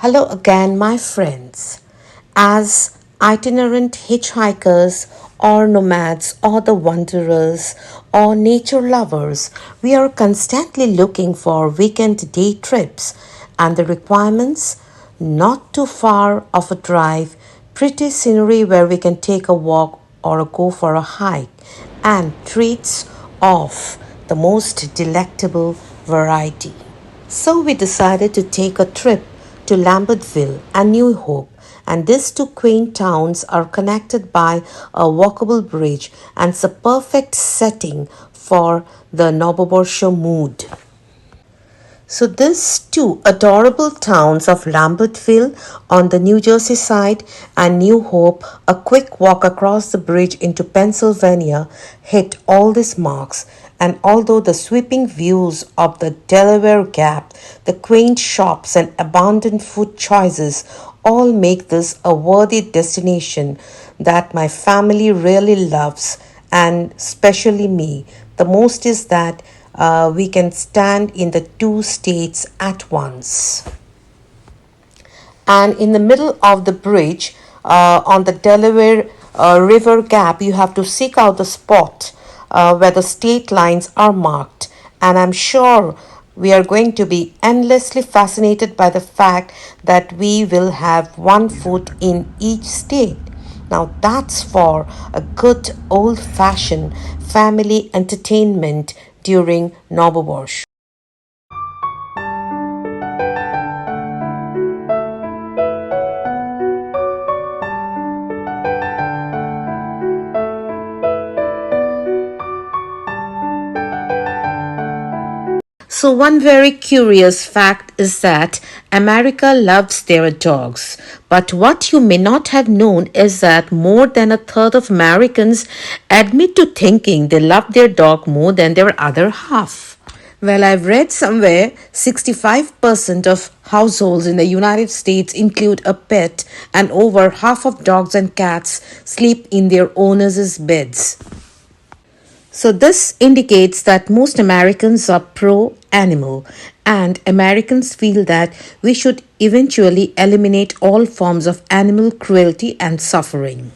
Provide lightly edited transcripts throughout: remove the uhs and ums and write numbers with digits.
Hello again, my friends. As itinerant hitchhikers, or nomads, or the wanderers, or nature lovers, we are constantly looking for weekend day trips and the requirements not too far of a drive, pretty scenery where we can take a walk or go for a hike, and treats of the most delectable variety. So we decided to take a trip to Lambertville and New Hope, and these two quaint towns are connected by a walkable bridge, and it's a perfect setting for the Novoborsho mood. So these two adorable towns of Lambertville on the New Jersey side and New Hope, a quick walk across the bridge into Pennsylvania, hit all these marks. And although the sweeping views of the Delaware Gap, the quaint shops and abundant food choices all make this a worthy destination that my family really loves, and especially me. The most is that we can stand in the two states at once. And in the middle of the bridge on the Delaware River Gap, you have to seek out the spot where the state lines are marked. And I'm sure we are going to be endlessly fascinated by the fact that we will have one foot in each state. Now that's for a good old fashioned family entertainment during Novoborsk. So, one very curious fact is that America loves their dogs. But what you may not have known is that more than a third of Americans admit to thinking they love their dog more than their other half. Well, I've read somewhere 65% of households in the United States include a pet, and over half of dogs and cats sleep in their owners' beds. So, this indicates that most Americans are pro animal, and Americans feel that we should eventually eliminate all forms of animal cruelty and suffering.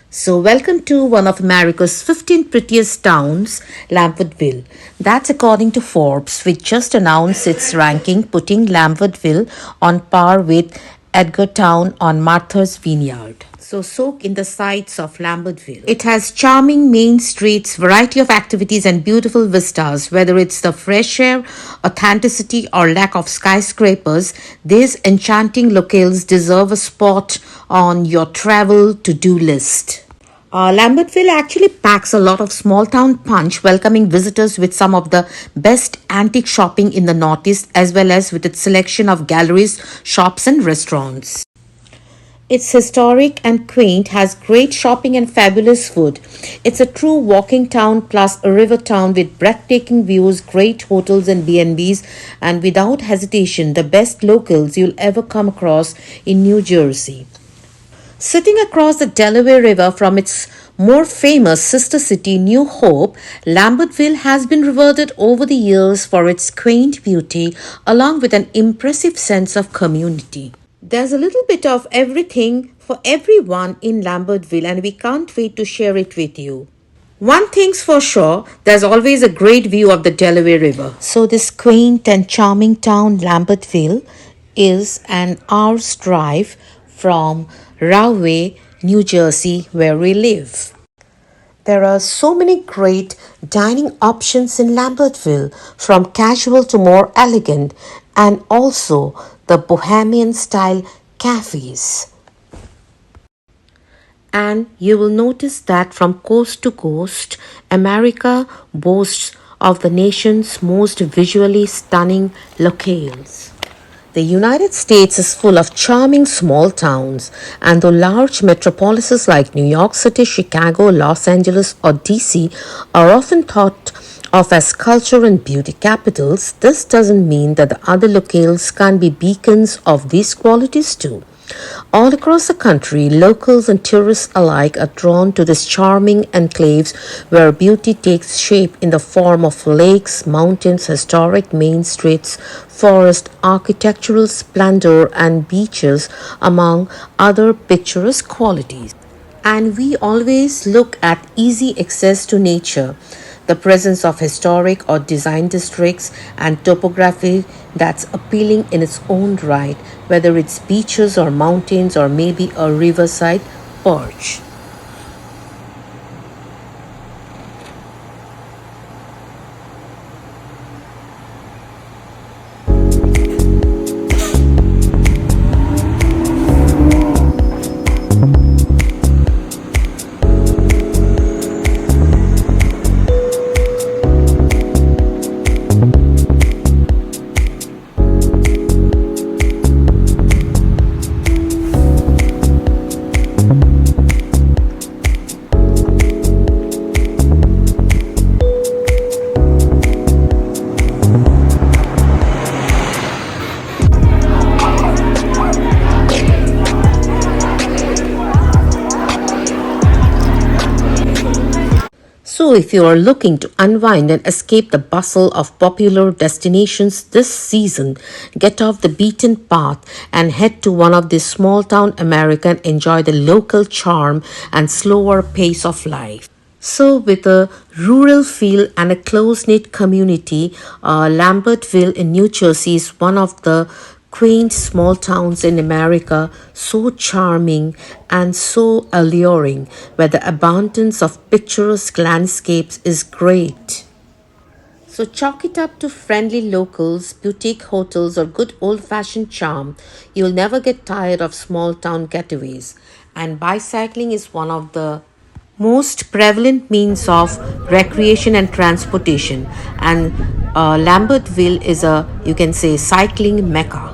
So, welcome to one of America's 15 prettiest towns, Lambertville. That's according to Forbes, which just announced its ranking, putting Lambertville on par with Edgartown on Martha's Vineyard. So soak in the sights of Lambertville. It has charming main streets, variety of activities and beautiful vistas. Whether it's the fresh air, authenticity or lack of skyscrapers, these enchanting locales deserve a spot on your travel to-do list. Lambertville actually packs a lot of small town punch, welcoming visitors with some of the best antique shopping in the Northeast, as well as with its selection of galleries, shops and restaurants. It's historic and quaint, has great shopping and fabulous food. It's a true walking town plus a river town with breathtaking views, great hotels and B&Bs, and without hesitation, the best locals you'll ever come across in New Jersey. Sitting across the Delaware River from its more famous sister city, New Hope, Lambertville has been rewarded over the years for its quaint beauty along with an impressive sense of community. There's a little bit of everything for everyone in Lambertville, and we can't wait to share it with you. One thing's for sure, there's always a great view of the Delaware River. So this quaint and charming town, Lambertville, is an hour's drive from Rahway, New Jersey, where we live. There are so many great dining options in Lambertville, from casual to more elegant, and also the bohemian style cafes. And you will notice that from coast to coast, America boasts of the nation's most visually stunning locales. The United States is full of charming small towns, and though large metropolises like New York City, Chicago, Los Angeles, or DC are often thought of as culture and beauty capitals, this doesn't mean that the other locales can't be beacons of these qualities too. All across the country, locals and tourists alike are drawn to these charming enclaves where beauty takes shape in the form of lakes, mountains, historic main streets, forest, architectural splendor, and beaches, among other picturesque qualities. And we always look at easy access to nature, the presence of historic or design districts, and topography that's appealing in its own right, whether it's beaches or mountains or maybe a riverside perch. So, if you are looking to unwind and escape the bustle of popular destinations this season, get off the beaten path and head to one of these small town America and enjoy the local charm and slower pace of life. So, with a rural feel and a close knit community, Lambertville in New Jersey is one of the quaint small towns in America, so charming and so alluring, where the abundance of picturesque landscapes is great. So chalk it up to friendly locals, boutique hotels, or good old fashioned charm. You'll never get tired of small town getaways. And bicycling is one of the most prevalent means of recreation and transportation. And Lambertville is a, you can say, cycling mecca.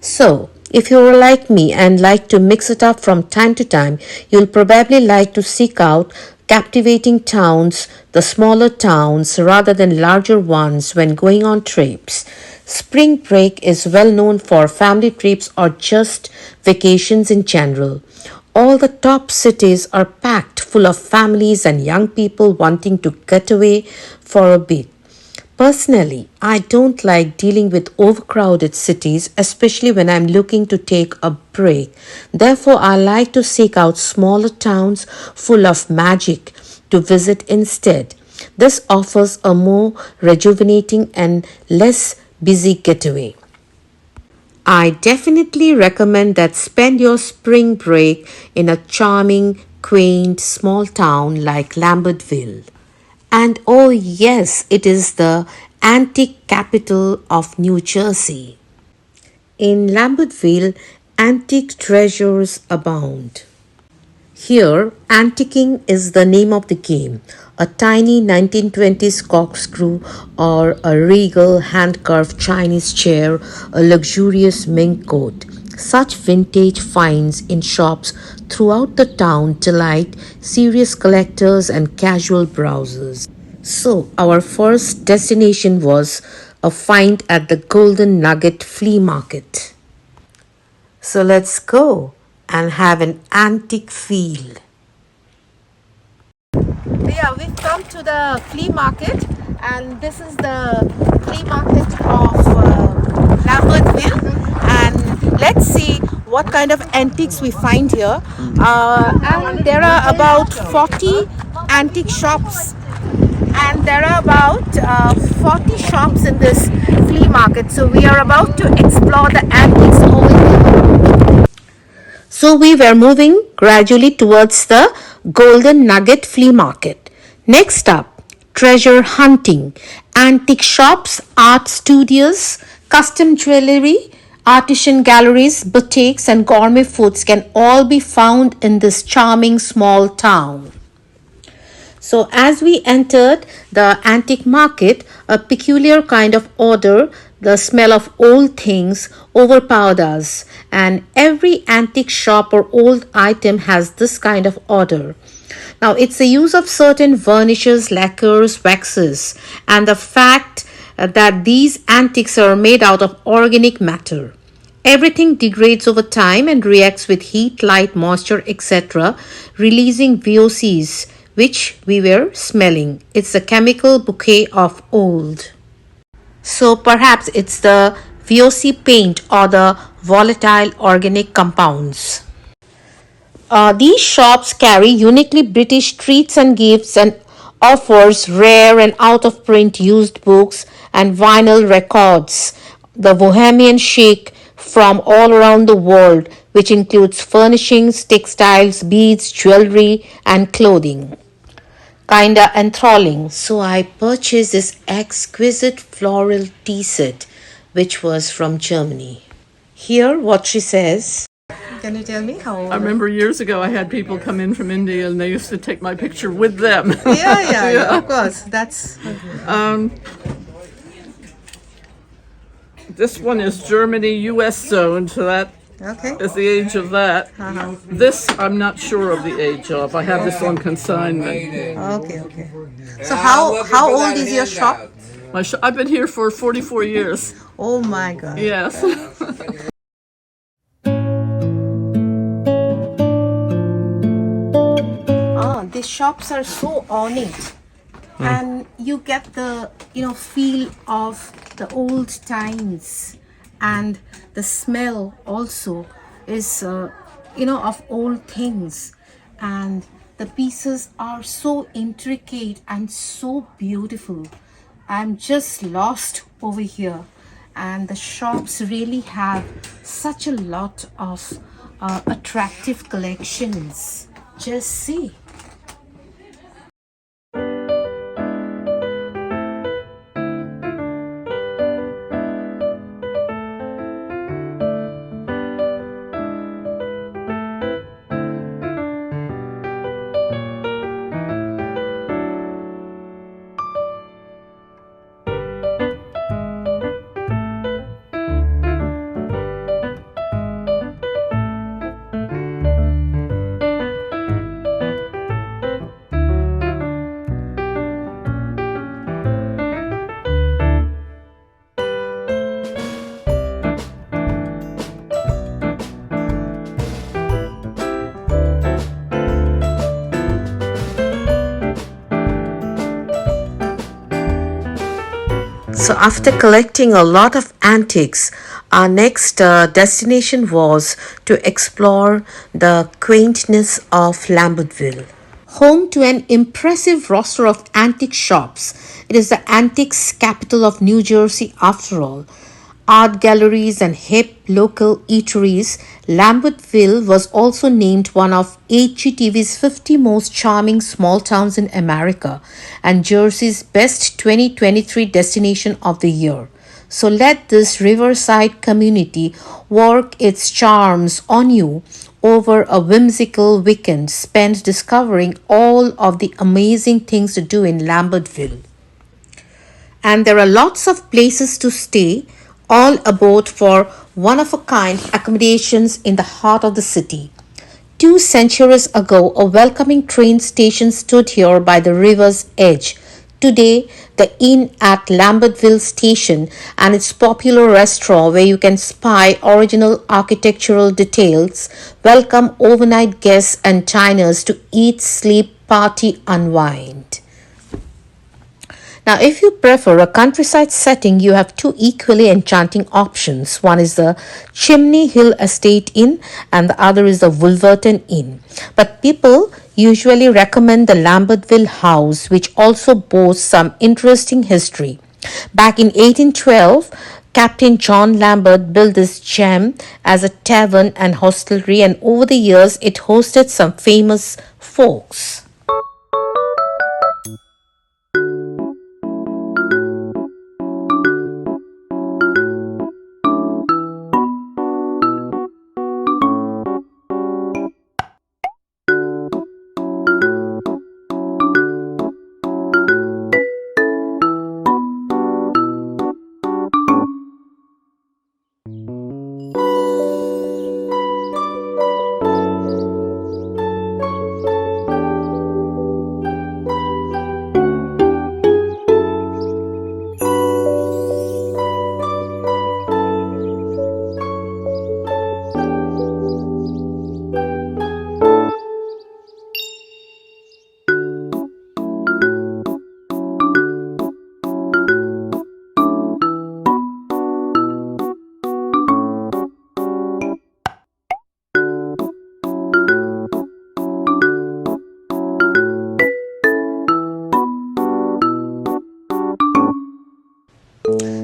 So, if you're like me and like to mix it up from time to time, you'll probably like to seek out captivating towns, the smaller towns, rather than larger ones when going on trips. Spring break is well known for family trips or just vacations in general. All the top cities are packed full of families and young people wanting to get away for a bit. Personally, I don't like dealing with overcrowded cities, especially when I'm looking to take a break. Therefore, I like to seek out smaller towns full of magic to visit instead. This offers a more rejuvenating and less busy getaway. I definitely recommend that spend your spring break in a charming, quaint, small town like Lambertville. And oh, yes, it is the antique capital of New Jersey. In Lambertville, antique treasures abound. Here, antiquing is the name of the game. A tiny 1920s corkscrew or a regal hand-carved Chinese chair, a luxurious mink coat. Such vintage finds in shops throughout the town delight serious collectors and casual browsers. So, our first destination was a find at the Golden Nugget Flea Market. So, let's go and have an antique feel. Yeah, we've come to the flea market And this is the flea market of Lambertville. And let's see what kind of antiques we find here. And there are about 40 antique shops, and there are about 40 shops in this flea market. So we are about to explore the antiques over here. So we were moving gradually towards the Golden Nugget Flea Market. Next up, treasure hunting, antique shops, art studios, custom jewelry, artisan galleries, boutiques, and gourmet foods can all be found in this charming small town. So, as we entered the antique market, a peculiar kind of odor, the smell of old things, overpowered us. And every antique shop or old item has this kind of odor. Now, it's the use of certain varnishes, lacquers, waxes, and the fact that these antiques are made out of organic matter. Everything degrades over time and reacts with heat, light, moisture, etc., releasing VOCs, which we were smelling. It's a chemical bouquet of old. So perhaps it's the VOC paint or the volatile organic compounds. These shops carry uniquely British treats and gifts and offers rare and out of print used books and vinyl records. The Bohemian chic from all around the world, which includes furnishings, textiles, beads, jewelry, and clothing. Kinda enthralling. So I purchased this exquisite floral tea set, which was from Germany. Here, what she says. Can you tell me how? I remember years ago I had people come in from India and they used to take my picture with them. Yeah, of course. That's. This one is Germany, US zone, so that Okay. is the age of that. This I'm not sure of the age of. I have this on consignment. Okay. So how old is your shop? I've been here for 44 years. Oh my God. Yes. These shops are so ornate, and you get the feel of the old times, and the smell also is of old things, and the pieces are so intricate and so beautiful. I'm just lost over here, and the shops really have such a lot of attractive collections. Just see. So after collecting a lot of antiques, our next destination was to explore the quaintness of Lambertville. Home to an impressive roster of antique shops, it is the antiques capital of New Jersey after all. Art galleries and hip local eateries, Lambertville was also named one of HGTV's 50 most charming small towns in America and Jersey's best 2023 destination of the year. So let this riverside community work its charms on you over a whimsical weekend spent discovering all of the amazing things to do in Lambertville. And there are lots of places to stay, all aboard for one of a kind accommodations in the heart of the city. 2 centuries ago, a welcoming train station stood here by the river's edge. Today, the inn at Lambertville Station and its popular restaurant where you can spy original architectural details welcome overnight guests and diners to eat, sleep, party, unwind. Now, if you prefer a countryside setting, you have two equally enchanting options. One is the Chimney Hill Estate Inn, and the other is the Wolverton Inn. But people usually recommend the Lambertville House, which also boasts some interesting history. Back in 1812, Captain John Lambert built this gem as a tavern and hostelry, and over the years, it hosted some famous folks.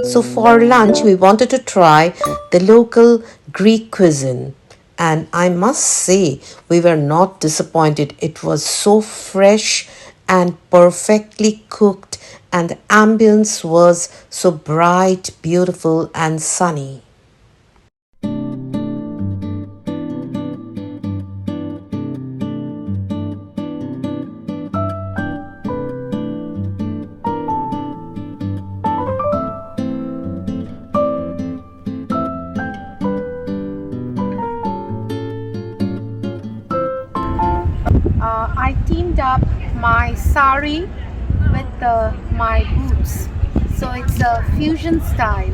So for lunch, we wanted to try the local Greek cuisine. And I must say, we were not disappointed. It was so fresh and perfectly cooked, and the ambience was so bright, beautiful, and sunny. I teamed up my sari with my boots. So it's a fusion style.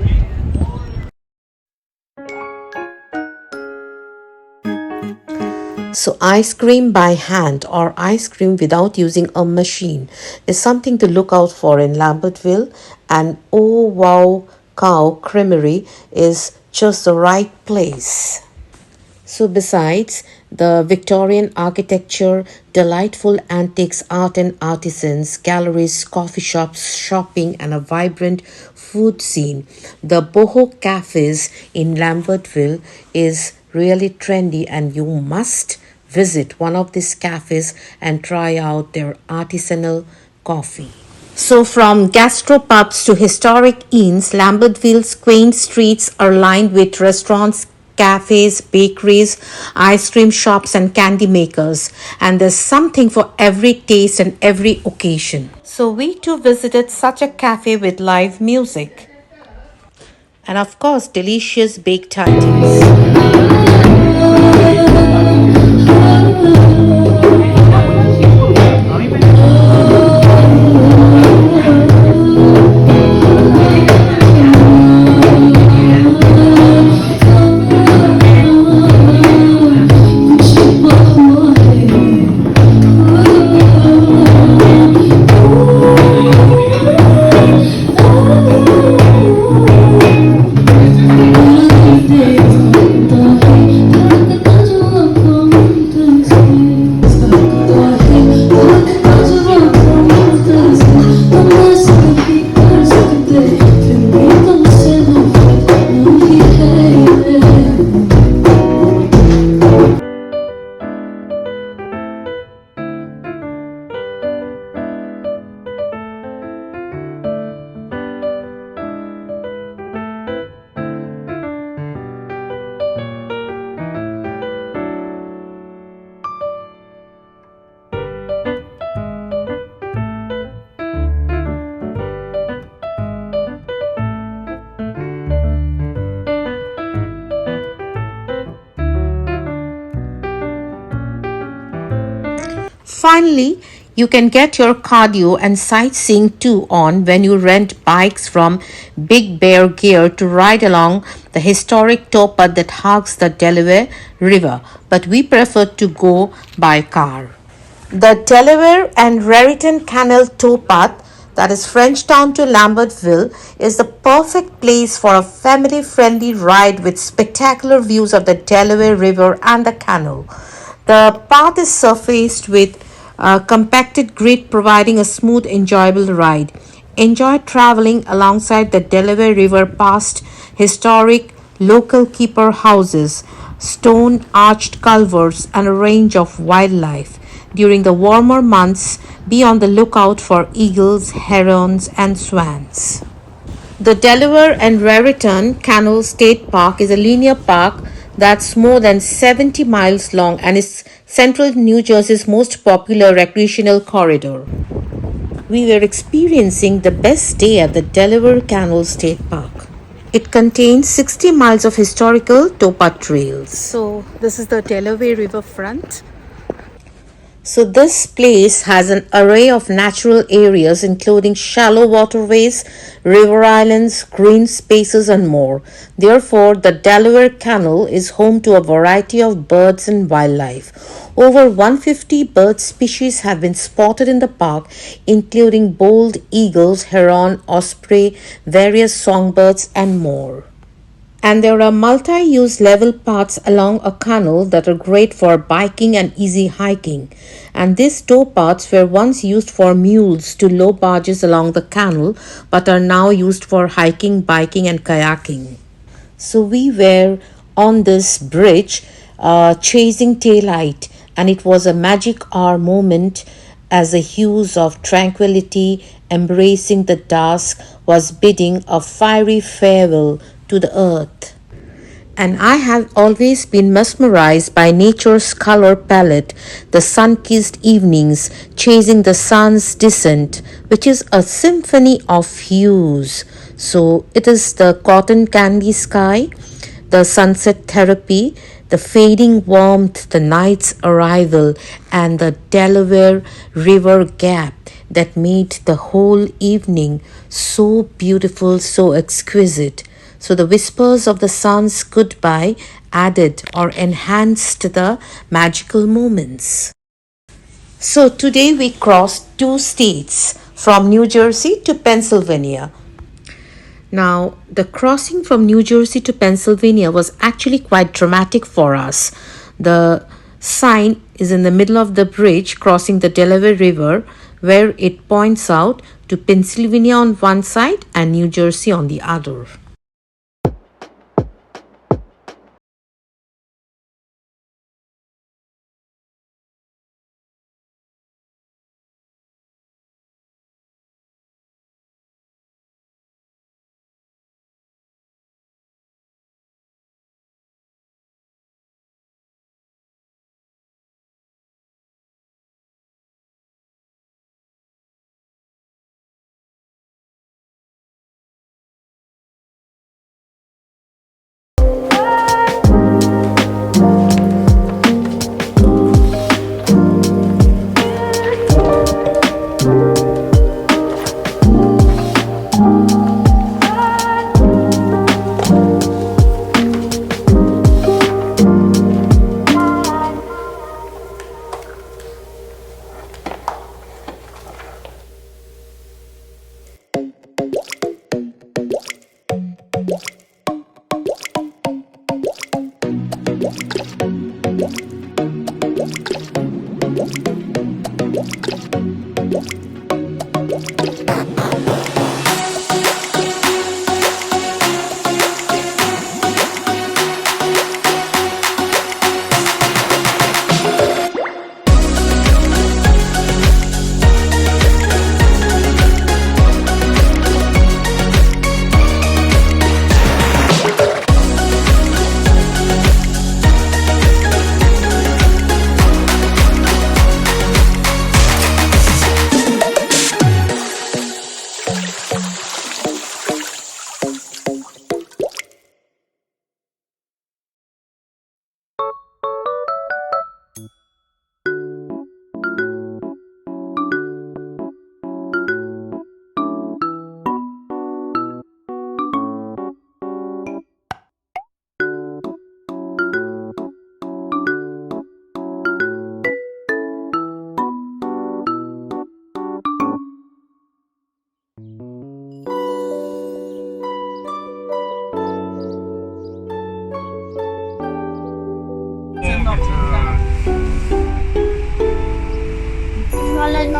So, ice cream by hand or ice cream without using a machine is something to look out for in Lambertville, and oh wow, Cow Creamery is just the right place. So, besides the Victorian architecture, delightful antiques, art and artisans, galleries, coffee shops, shopping, and a vibrant food scene, the boho cafes in Lambertville is really trendy, and you must visit one of these cafes and try out their artisanal coffee. So, from gastropubs to historic inns, Lambertville's quaint streets are lined with restaurants, cafes, bakeries, ice cream shops, and candy makers. And there's something for every taste and every occasion. So, we too visited such a cafe with live music and, of course, delicious baked items. Finally, you can get your cardio and sightseeing too on when you rent bikes from Big Bear Gear to ride along the historic towpath that hugs the Delaware River, but we prefer to go by car. The Delaware and Raritan Canal towpath that is Frenchtown to Lambertville, is the perfect place for a family friendly ride with spectacular views of the Delaware River and the canal. The path is surfaced with a compacted grid providing a smooth, enjoyable ride. Enjoy traveling alongside the Delaware River past historic local keeper houses, stone arched culverts, and a range of wildlife. During the warmer months, be on the lookout for eagles, herons, and swans. The Delaware and Raritan Canal State Park is a linear park that's more than 70 miles long and is central New Jersey's most popular recreational corridor. We were experiencing the best day at the Delaware Canal State Park. It contains 60 miles of historical towpath trails. So this is the Delaware River front. So, this place has an array of natural areas, including shallow waterways, river islands, green spaces, and more. Therefore, the Delaware Canal is home to a variety of birds and wildlife. Over 150 bird species have been spotted in the park, including bold eagles, heron, osprey, various songbirds, and more. And there are multi use level paths along a canal that are great for biking and easy hiking. And these tow paths were once used for mules to low barges along the canal but are now used for hiking, biking, and kayaking. So we were on this bridge chasing taillight, and it was a magic hour moment as the hues of tranquility embracing the dusk was bidding a fiery farewell to the earth. And I have always been mesmerized by nature's color palette, the sun kissed evenings chasing the sun's descent, which is a symphony of hues. So it is the cotton candy sky, the sunset therapy, the fading warmth, the night's arrival, and the Delaware River gap that made the whole evening so beautiful, so exquisite. So the whispers of the sun's goodbye added or enhanced the magical moments. So today we crossed two states from New Jersey to Pennsylvania. Now, the crossing from New Jersey to Pennsylvania was actually quite dramatic for us. The sign is in the middle of the bridge crossing the Delaware River, where it points out to Pennsylvania on one side and New Jersey on the other.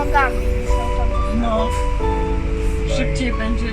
ściągamy. No, szybciej będzie